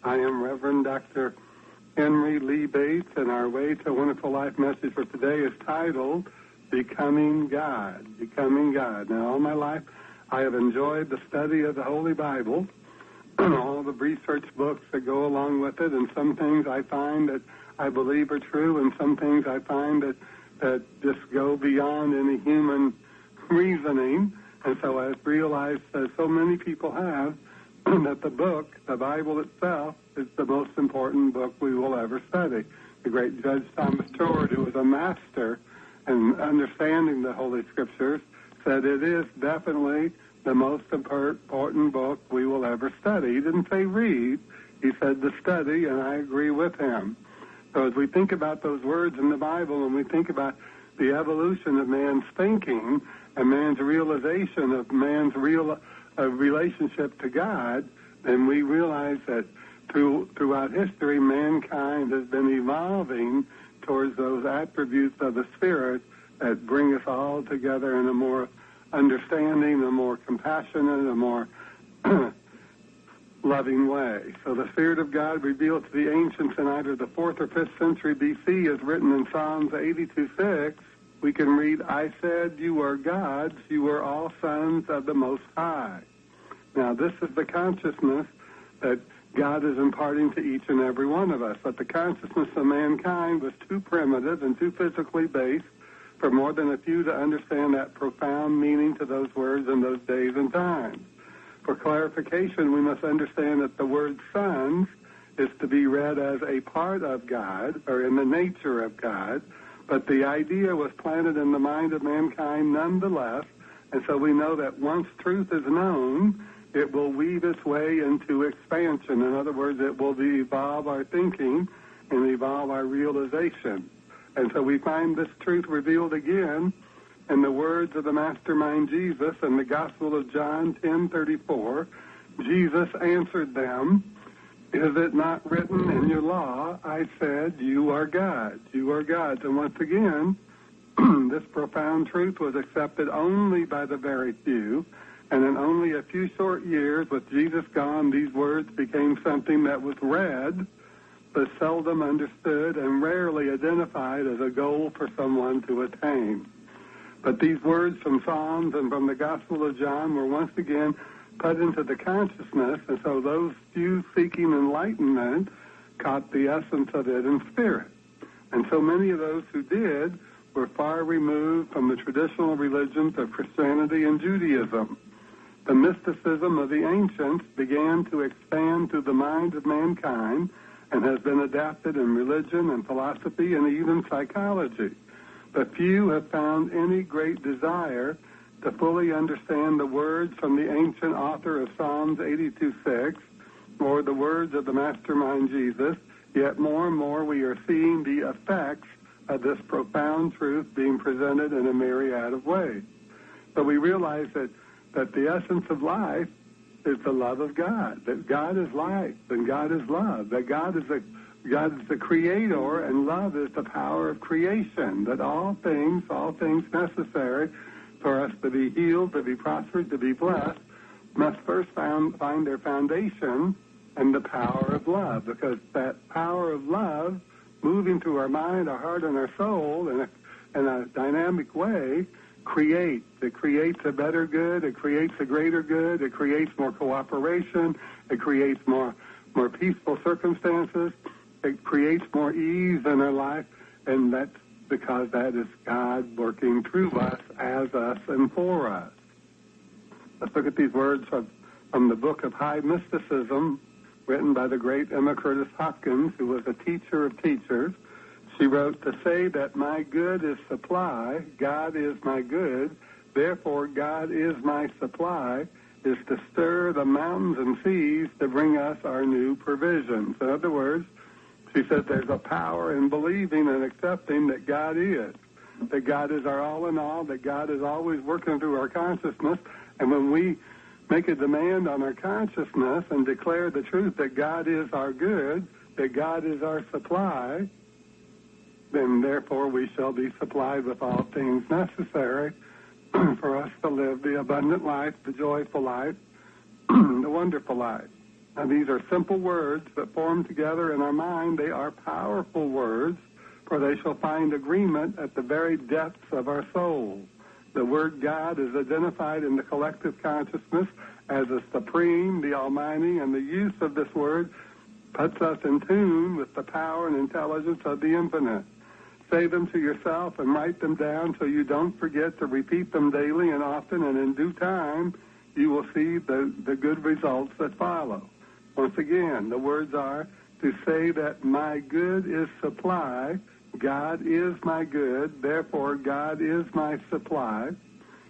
I am Reverend Dr. Henry Lee Bates, and our Way to a Wonderful Life message for today is titled, Becoming God. Becoming God. Now, all my life, I have enjoyed the study of the Holy Bible, all the research books that go along with it, and some things I find that I believe are true, and some things I find that just go beyond any human reasoning. And so I've realized that so many people have that the book, the Bible itself, is the most important book we will ever study. The great Judge Thomas Tord, who was a master in understanding the Holy Scriptures, said it is definitely the most important book we will ever study. He didn't say read, he said the study, and I agree with him. So as we think about those words in the Bible, and we think about the evolution of man's thinking and man's realization of man's real relationship to God, then we realize that throughout history, mankind has been evolving towards those attributes of the Spirit that bring us all together in a more understanding, a more compassionate, a more loving way. So the Spirit of God revealed to the ancients in either the 4th or 5th century B.C. is written in Psalms 82:6. We can read, I said, you are gods, you are all sons of the Most High. Now, this is the consciousness that God is imparting to each and every one of us. But the consciousness of mankind was too primitive and too physically based for more than a few to understand that profound meaning to those words in those days and times. For clarification, we must understand that the word sons is to be read as a part of God, or in the nature of God, but the idea was planted in the mind of mankind nonetheless, and so we know that once truth is known, it will weave its way into expansion. In other words, it will evolve our thinking and evolve our realization. And so we find this truth revealed again in the words of the Mastermind Jesus in the Gospel of John 10:34. Jesus answered them, is it not written in your law, I said, you are gods, you are gods. And once again, this profound truth was accepted only by the very few. And in only a few short years, with Jesus gone, these words became something that was read, but seldom understood and rarely identified as a goal for someone to attain. But these words from Psalms and from the Gospel of John were once again put into the consciousness, and so those few seeking enlightenment caught the essence of it in spirit. And so many of those who did were far removed from the traditional religions of Christianity and Judaism. The mysticism of the ancients began to expand through the mind of mankind and has been adapted in religion and philosophy and even psychology. But few have found any great desire to fully understand the words from the ancient author of Psalms 82:6 or the words of the Mastermind Jesus, yet more and more we are seeing the effects of this profound truth being presented in a myriad of ways. So we realize that the essence of life is the love of God, that God is life and God is love, that God is the creator and love is the power of creation, that all things necessary for us to be healed, to be prospered, to be blessed, must first find their foundation in the power of love, because that power of love moving through our mind, our heart, and our soul in a dynamic way creates. It creates a better good, it creates a greater good, it creates more cooperation, it creates more peaceful circumstances, it creates more ease in our life, and that's because that is God working through us, as us, and for us. Let's look at these words from the book of High Mysticism, written by the great Emma Curtis Hopkins, who was a teacher of teachers. She wrote, to say that my good is supply, God is my good, therefore God is my supply, is to stir the mountains and seas to bring us our new provisions. In other words, she said there's a power in believing and accepting that God is our all in all, that God is always working through our consciousness. And when we make a demand on our consciousness and declare the truth that God is our good, that God is our supply, then therefore we shall be supplied with all things necessary for us to live the abundant life, the joyful life, the wonderful life. Now, these are simple words that form together in our mind. They are powerful words, for they shall find agreement at the very depths of our soul. The word God is identified in the collective consciousness as the supreme, the almighty, and the use of this word puts us in tune with the power and intelligence of the infinite. Say them to yourself and write them down so you don't forget to repeat them daily and often, and in due time you will see the good results that follow. Once again, the words are to say that my good is supply, God is my good, therefore God is my supply,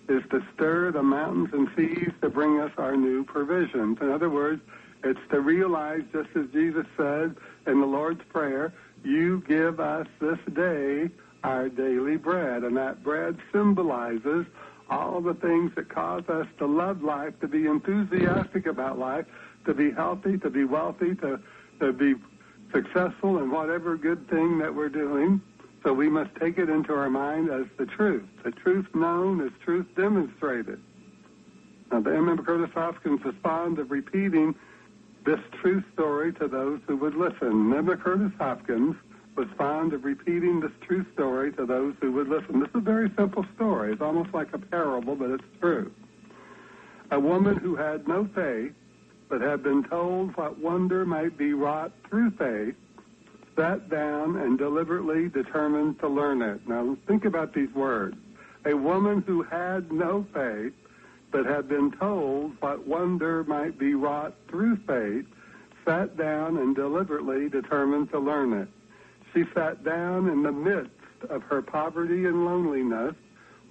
is to stir the mountains and seas to bring us our new provisions. In other words, it's to realize, just as Jesus said in the Lord's Prayer, you give us this day our daily bread. And that bread symbolizes all the things that cause us to love life, to be enthusiastic about life, to be healthy, to be wealthy, to be successful in whatever good thing that we're doing. So we must take it into our mind as the truth known is truth demonstrated. Now, I remember Curtis Hopkins was fond of repeating this true story to those who would listen. Remember, Curtis Hopkins was fond of repeating this true story to those who would listen. This is a very simple story. It's almost like a parable, but it's true. A woman who had no faith, but had been told what wonder might be wrought through faith, sat down and deliberately determined to learn it. Now, think about these words. A woman who had no faith, but had been told what wonder might be wrought through faith, sat down and deliberately determined to learn it. She sat down in the midst of her poverty and loneliness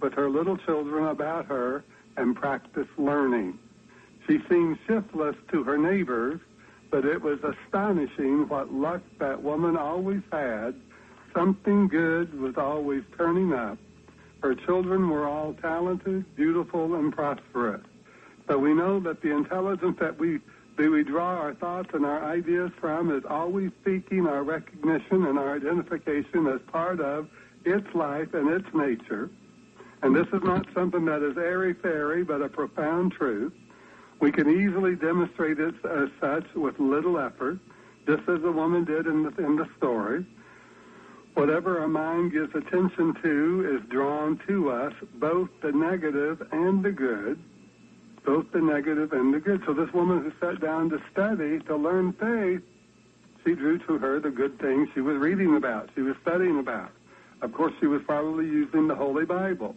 with her little children about her and practiced learning. She seemed shiftless to her neighbors, but it was astonishing what luck that woman always had. Something good was always turning up. Her children were all talented, beautiful, and prosperous. So we know that the intelligence that we draw our thoughts and our ideas from is always seeking our recognition and our identification as part of its life and its nature. And this is not something that is airy-fairy, but a profound truth. We can easily demonstrate it as such with little effort, just as the woman did in the story. Whatever our mind gives attention to is drawn to us, both the negative and the good. Both the negative and the good. So this woman who sat down to study, to learn faith, she drew to her the good things she was reading about, she was studying about. Of course, she was probably using the Holy Bible.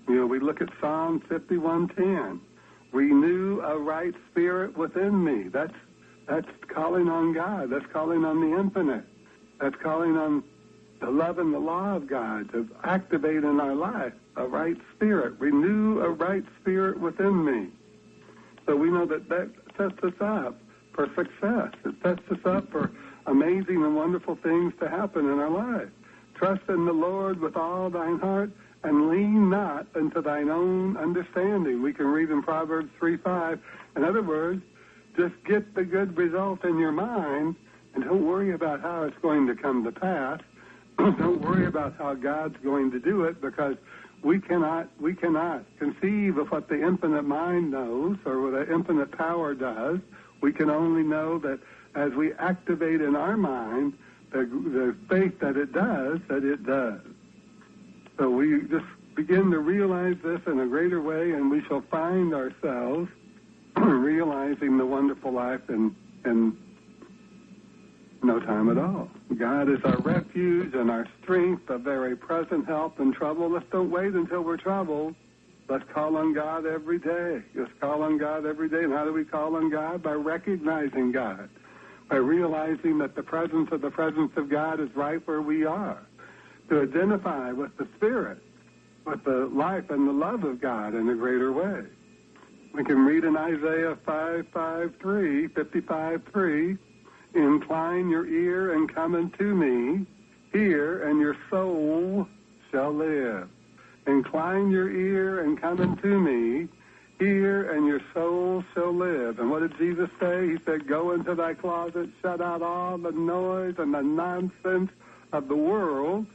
You know, we look at Psalm 51:10. Renew a right spirit within me. That's calling on God. That's calling on the infinite. That's calling on the love and the law of God to activate in our life a right spirit. Renew a right spirit within me. So we know that sets us up for success. It sets us up for amazing and wonderful things to happen in our life. Trust in the Lord with all thine heart and lean not unto thine own understanding. We can read in Proverbs 3:5. In other words, just get the good result in your mind and don't worry about how it's going to come to pass. Don't worry about how God's going to do it, because we cannot conceive of what the infinite mind knows or what the infinite power does. We can only know that as we activate in our mind the faith that it does. So we just begin to realize this in a greater way, and we shall find ourselves realizing the wonderful life in no time at all. God is our refuge and our strength, a very present help in trouble. Let's don't wait until we're troubled. Let's call on God every day. Just call on God every day. And how do we call on God? By recognizing God, by realizing that the presence of God is right where we are, to identify with the Spirit, with the life and the love of God in a greater way. We can read in Isaiah 55:3, incline your ear and come unto me, hear, and your soul shall live. Incline your ear and come unto me, hear, and your soul shall live. And what did Jesus say? He said, go into thy closet, shut out all the noise and the nonsense of the world,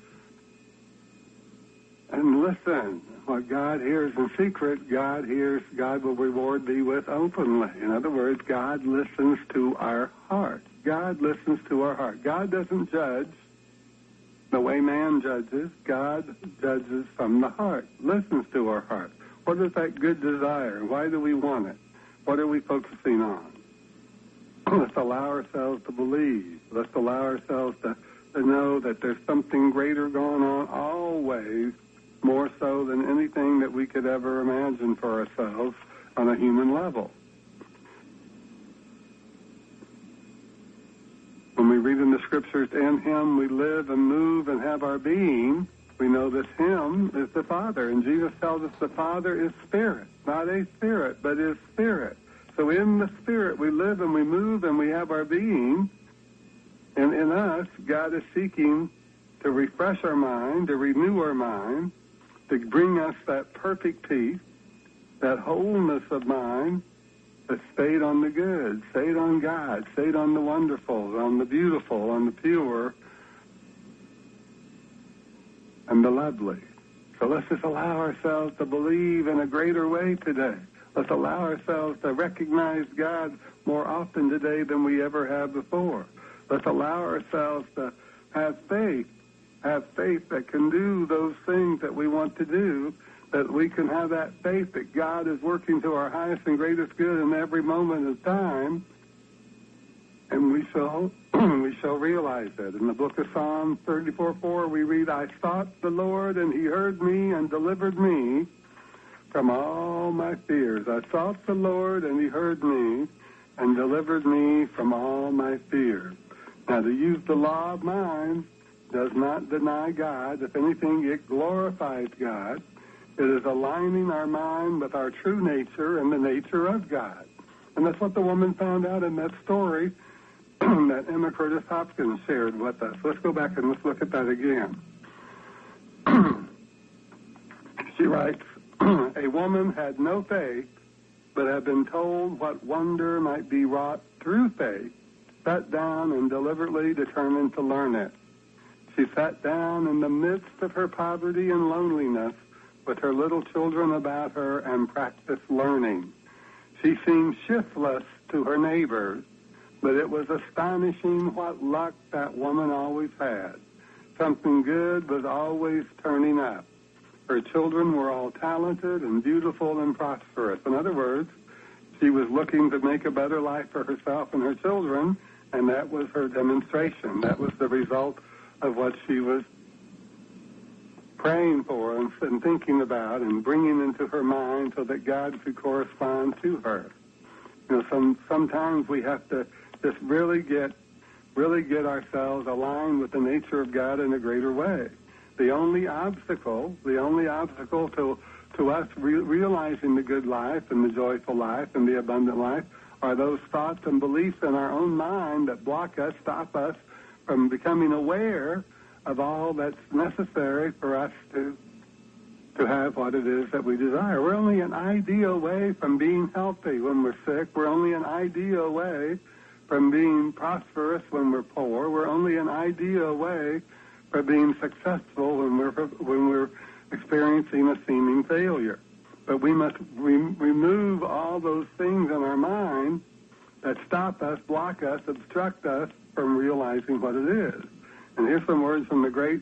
And listen, what God hears in secret, God will reward thee with openly. In other words, God listens to our heart. God listens to our heart. God doesn't judge the way man judges. God judges from the heart, listens to our heart. What is that good desire? Why do we want it? What are we focusing on? Let's allow ourselves to believe. Let's allow ourselves to know that there's something greater going on always, more so than anything that we could ever imagine for ourselves on a human level. When we read in the scriptures, in him we live and move and have our being, we know that him is the Father. And Jesus tells us the Father is spirit, not a spirit, but is spirit. So in the spirit we live and we move and we have our being. And in us, God is seeking to refresh our mind, to renew our mind, to bring us that perfect peace, that wholeness of mind that stayed on the good, stayed on God, stayed on the wonderful, on the beautiful, on the pure, and the lovely. So let's just allow ourselves to believe in a greater way today. Let's allow ourselves to recognize God more often today than we ever have before. Let's allow ourselves to have faith that can do those things that we want to do, that we can have that faith that God is working to our highest and greatest good in every moment of time, and we shall realize it. In the book of Psalms 34:4, we read, I sought the Lord, and he heard me and delivered me from all my fears. I sought the Lord, and he heard me and delivered me from all my fears. Now, to use the law of mind does not deny God. If anything, it glorifies God. It is aligning our mind with our true nature and the nature of God. And that's what the woman found out in that story that Emma Curtis Hopkins shared with us. Let's go back and let's look at that again. She writes, a woman had no faith, but had been told what wonder might be wrought through faith, sat down and deliberately determined to learn it. She sat down in the midst of her poverty and loneliness with her little children about her and practiced learning. She seemed shiftless to her neighbors, but it was astonishing what luck that woman always had. Something good was always turning up. Her children were all talented and beautiful and prosperous. In other words, she was looking to make a better life for herself and her children, and that was her demonstration. That was the result of what she was praying for and thinking about and bringing into her mind so that God could correspond to her. You know, sometimes we have to just really get ourselves aligned with the nature of God in a greater way. The only obstacle to us realizing the good life and the joyful life and the abundant life are those thoughts and beliefs in our own mind that block us, stop us from becoming aware of all that's necessary for us to have what it is that we desire. We're only an idea away from being healthy when we're sick. We're only an idea away from being prosperous when we're poor. We're only an idea away from being successful when we're experiencing a seeming failure. But we must remove all those things in our mind that stop us, block us, obstruct us from realizing what it is. And here's some words from the great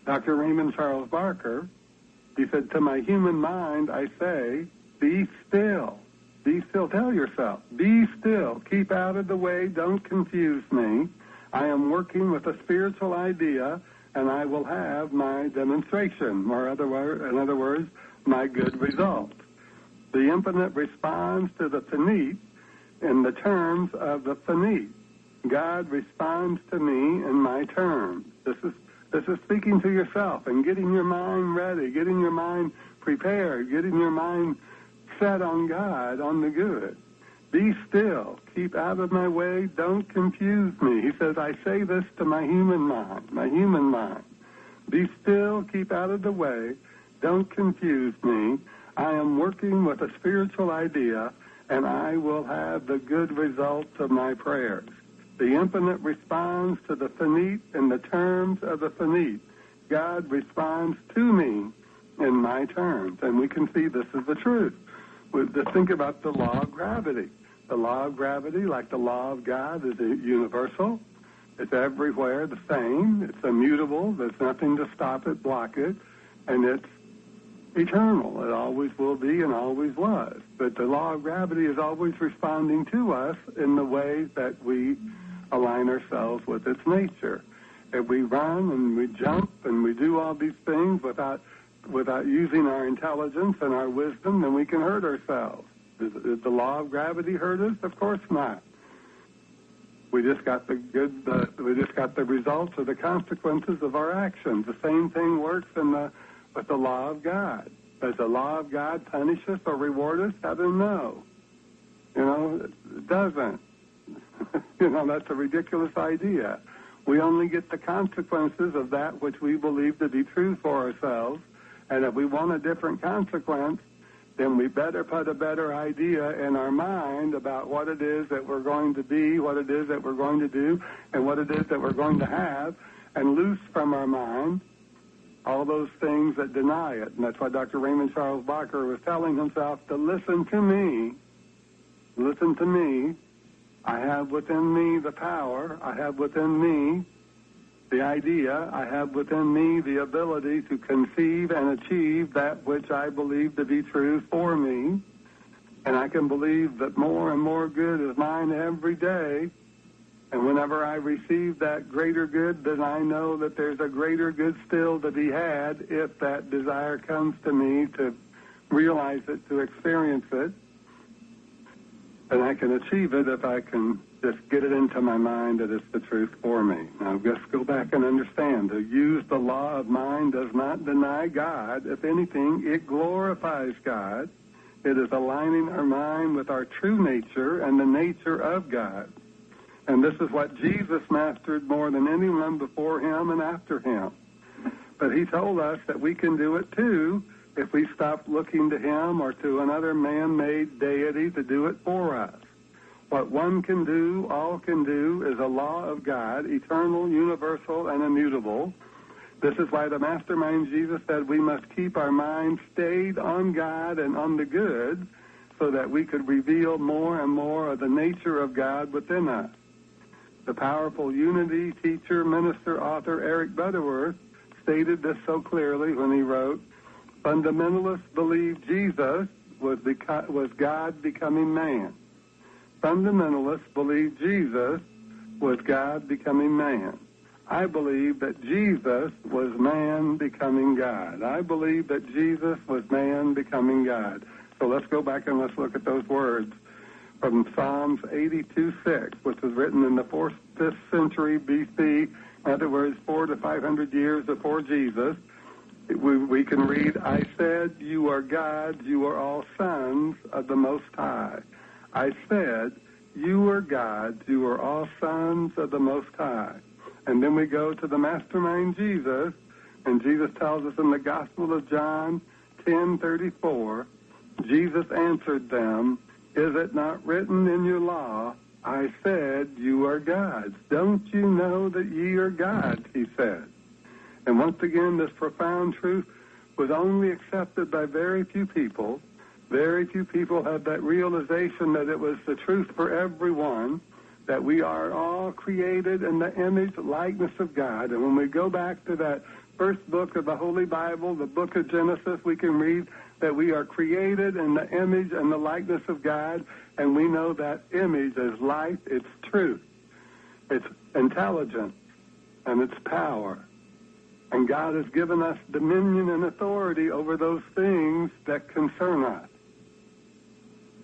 Dr. Raymond Charles Barker. He said, to my human mind, I say, be still. Be still. Tell yourself, be still. Keep out of the way. Don't confuse me. I am working with a spiritual idea, and I will have my demonstration, or in other words, my good result. The infinite responds to the finite in the terms of the finite. God responds to me in my terms. This is speaking to yourself and getting your mind ready, getting your mind prepared, getting your mind set on God, on the good. Be still. Keep out of my way. Don't confuse me. He says, I say this to my human mind. Be still. Keep out of the way. Don't confuse me. I am working with a spiritual idea, and I will have the good results of my prayers. The infinite responds to the finite in the terms of the finite. God responds to me in my terms. And we can see this is the truth. Just think about the law of gravity. The law of gravity, like the law of God, is universal. It's everywhere the same. It's immutable. There's nothing to stop it, block it. And it's eternal. It always will be and always was. But the law of gravity is always responding to us in the way that we align ourselves with its nature. If we run and we jump and we do all these things without using our intelligence and our wisdom, then we can hurt ourselves. Did the law of gravity hurt us? Of course not. We just got we just got the results or the consequences of our actions. The same thing works with the law of God. Does the law of God punish us or reward us? Heaven, no. It doesn't. That's a ridiculous idea. We only get the consequences of that which we believe to be true for ourselves. And if we want a different consequence, then we better put a better idea in our mind about what it is that we're going to be, what it is that we're going to do, and what it is that we're going to have, and loose from our mind all those things that deny it. And that's why Dr. Raymond Charles Barker was telling himself to listen to me. Listen to me. I have within me the power. I have within me the idea. I have within me the ability to conceive and achieve that which I believe to be true for me. And I can believe that more and more good is mine every day. And whenever I receive that greater good, then I know that there's a greater good still to be had if that desire comes to me to realize it, to experience it. And I can achieve it if I can just get it into my mind that it's the truth for me. Now, just go back and understand. To use the law of mind does not deny God. If anything, it glorifies God. It is aligning our mind with our true nature and the nature of God. And this is what Jesus mastered more than anyone before him and after him. But he told us that we can do it too if we stop looking to him or to another man-made deity to do it for us. What one can do, all can do, is a law of God, eternal, universal, and immutable. This is why the Masterminds Jesus said we must keep our minds stayed on God and on the good so that we could reveal more and more of the nature of God within us. The powerful unity teacher, minister, author Eric Butterworth stated this so clearly when he wrote, "Fundamentalists believe Jesus was God becoming man. Fundamentalists believe Jesus was God becoming man. I believe that Jesus was man becoming God. I believe that Jesus was man becoming God." So let's go back and let's look at those words from Psalms 82:6, which was written in the 4th, 5th century B.C., in other words, 400 to 500 years before Jesus. We can read, "I said, you are gods, you are all sons of the Most High. I said, you are gods, you are all sons of the Most High." And then we go to the Mastermind Jesus, and Jesus tells us in the Gospel of John 10:34, Jesus answered them, "Is it not written in your law, I said, you are gods? Don't you know that ye are gods?" he said. And once again, this profound truth was only accepted by very few people. Very few people had that realization that it was the truth for everyone, that we are all created in the image, likeness of God. And when we go back to that first book of the Holy Bible, the book of Genesis, we can read that we are created in the image and the likeness of God, and we know that image is life, it's truth, it's intelligence, and it's power. And God has given us dominion and authority over those things that concern us.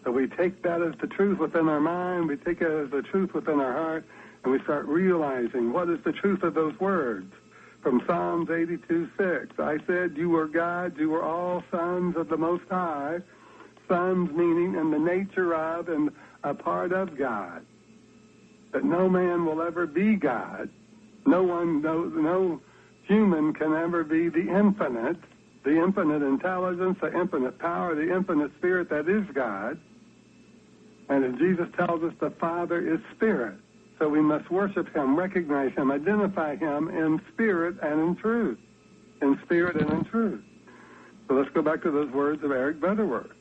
So we take that as the truth within our mind, we take it as the truth within our heart, and we start realizing what is the truth of those words. From Psalms 82:6, "I said, you are gods, you are all sons of the Most High." Sons meaning in the nature of and a part of God. That no man will ever be God. No human can ever be the infinite intelligence, the infinite power, the infinite spirit that is God. And as Jesus tells us, the Father is spirit. So we must worship him, recognize him, identify him in spirit and in truth. in spirit and in truth. So let's go back to those words of Eric Butterworth.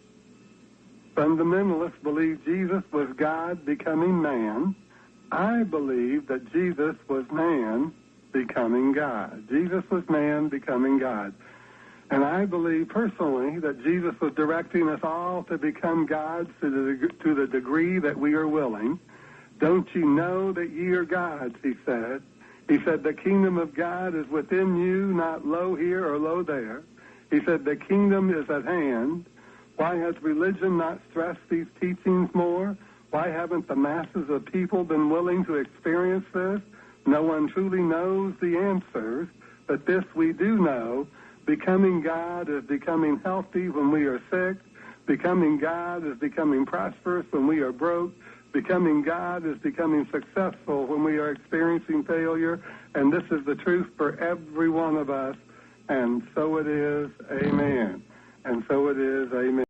Fundamentalists believe Jesus was God becoming man. I believe that Jesus was man becoming God. Jesus was man becoming God. And I believe personally that Jesus was directing us all to become gods to the degree that we are willing. Don't you know that ye are gods, he said. He said, the kingdom of God is within you, not lo here or lo there. He said, the kingdom is at hand. Why has religion not stressed these teachings more? Why haven't the masses of people been willing to experience this? No one truly knows the answers, but this we do know. Becoming God is becoming healthy when we are sick. Becoming God is becoming prosperous when we are broke. Becoming God is becoming successful when we are experiencing failure. And this is the truth for every one of us. And so it is, amen. And so it is, amen.